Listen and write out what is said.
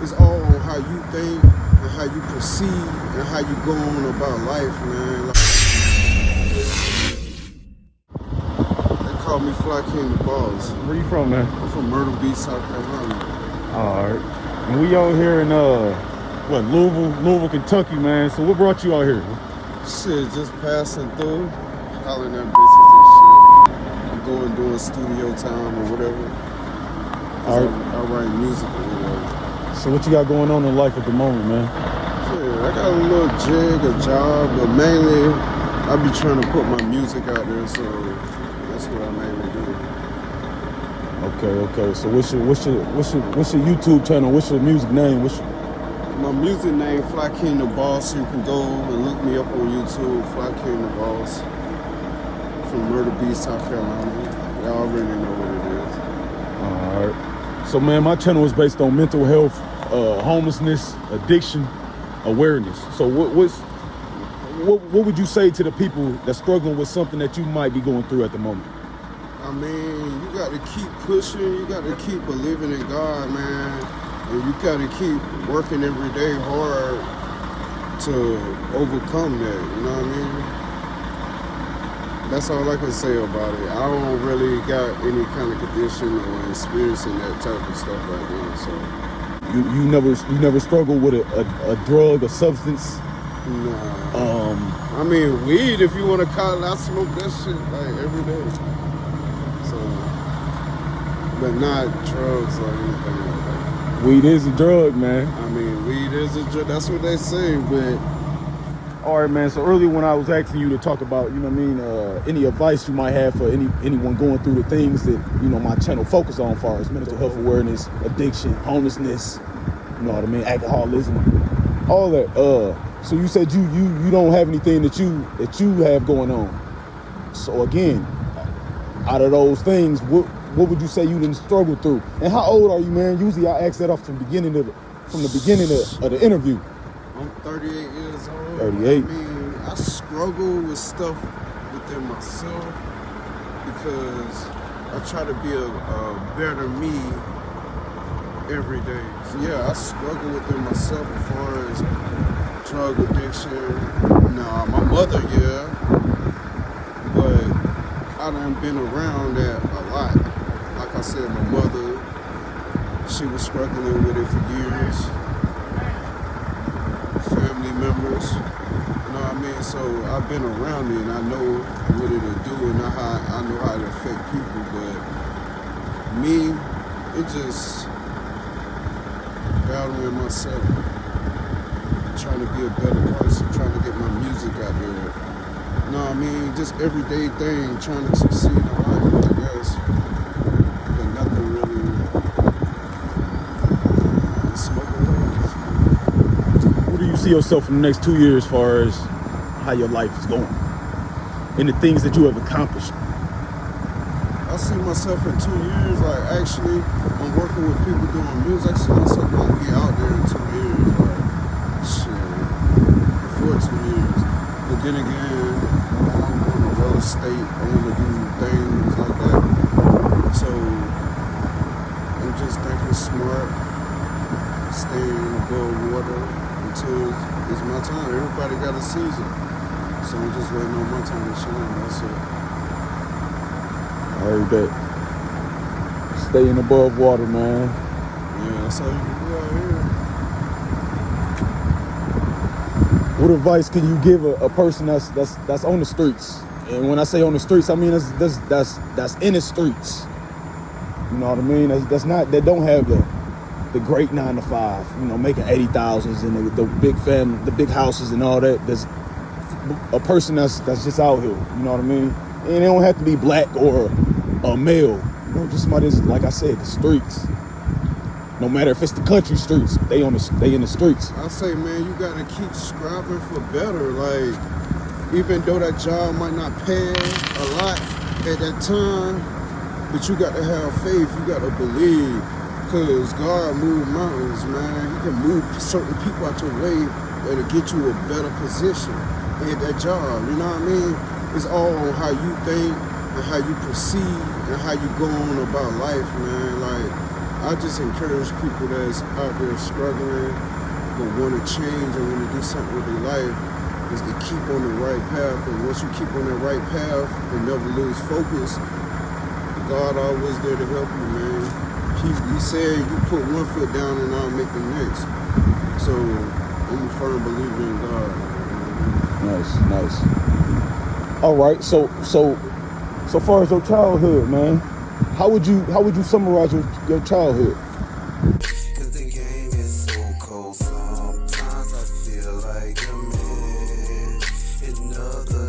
it's all on how you think and how you perceive and how you go on about life, man. They call me Fly King the Boss. Where you from, man? I'm from Myrtle Beach, South Carolina. All right. And we out here in Louisville, Kentucky, man. So what brought you out here? Shit, just passing through, hollering at bitches and shit. I'm going doing studio time or whatever. All right. I write music or whatever. So what you got going on in life at the moment, man? Shit, I got a little jig, a job, but mainly I be trying to put my music out there, so that's what I mainly do. Okay. So what's your YouTube channel? What's your music name? My music name, Fly King the Boss. You can go and look me up on YouTube, Fly King the Boss. From Myrtle Beach, South Carolina. Y'all already know what it is. All right. So, man, my channel is based on mental health, homelessness, addiction, awareness. So what would you say to the people that's struggling with something that you might be going through at the moment? I mean, you got to keep pushing. You got to keep believing in God, man. And you got to keep working every day hard to overcome that, you know what I mean? That's all I can say about it. I don't really got any kind of condition or experience in that type of stuff right now, so. You never struggled with a drug, a substance? Nah. I mean, weed, if you want to call it, I smoke that shit like every day. So, but not drugs or anything like that. Weed is a drug, man. I mean, weed is a drug. That's what they say, but. All right, man. So earlier when I was asking you to talk about, you know what I mean, any advice you might have for anyone going through the things that, you know, my channel focus on as far as mental health awareness, addiction, homelessness, you know what I mean, alcoholism, all that. So you said you don't have anything that you have going on. So again, out of those things, what would you say you didn't struggle through? And how old are you, man? Usually I ask that off from the beginning of the interview. I'm 38 years old. 38. I mean, I struggle with stuff within myself because I try to be a better me every day. So yeah, I struggle within myself as far as drug addiction. Nah, my mother, yeah, but I done been around that a lot. Like I said, my mother, she was struggling with it for years. Family members, you know what I mean? So I've been around it and I know what it'll do and I know how it affect people, but me, it just battling myself, trying to be a better person, trying to get my music out there. You know what I mean? Just everyday thing, trying to succeed in life, I guess. But nothing really smoking waves. Where do you see yourself in the next 2 years as far as how your life is going and the things that you have accomplished? I see myself in 2 years, like actually, I'm working with people doing music. I see myself going to be out there in 2 years, like shit, before 2 years. But then again, I'm going to real estate, I want to do things like that. So, I'm just thinking smart, staying above water until it's my time. Everybody got a season. So I'm just waiting on my time to shine, that's it. I heard that. Staying above water, man. Yeah, that's all you can do out here. What advice can you give a person that's on the streets? And when I say on the streets, I mean that's in the streets. You know what I mean? That don't have the great 9 to 5. You know, making 80,000s and the big family, the big houses and all that. There's a person that's just out here. You know what I mean? And they don't have to be black or a male. You know, just somebody that's, like I said, the streets. No matter if it's the country streets, they in the streets. I say, man, you gotta keep striving for better. Like, even though that job might not pay a lot at that time, but you got to have faith. You got to believe, cause God moves mountains, man. He can move certain people out your way that'll get you a better position at that job. You know what I mean? It's all on how you think and how you perceive and how you go on about life, man. Like, I just encourage people that's out there struggling but want to change and want to do something with their life is to keep on the right path. And once you keep on that right path and never lose focus, God always there to help you, man. He said you put one foot down and I'll make the next. So I'm a firm believer in God. Nice. All right, so far as your childhood, man, how would you summarize your childhood? Cause the game is so cold. Sometimes I feel like a man in another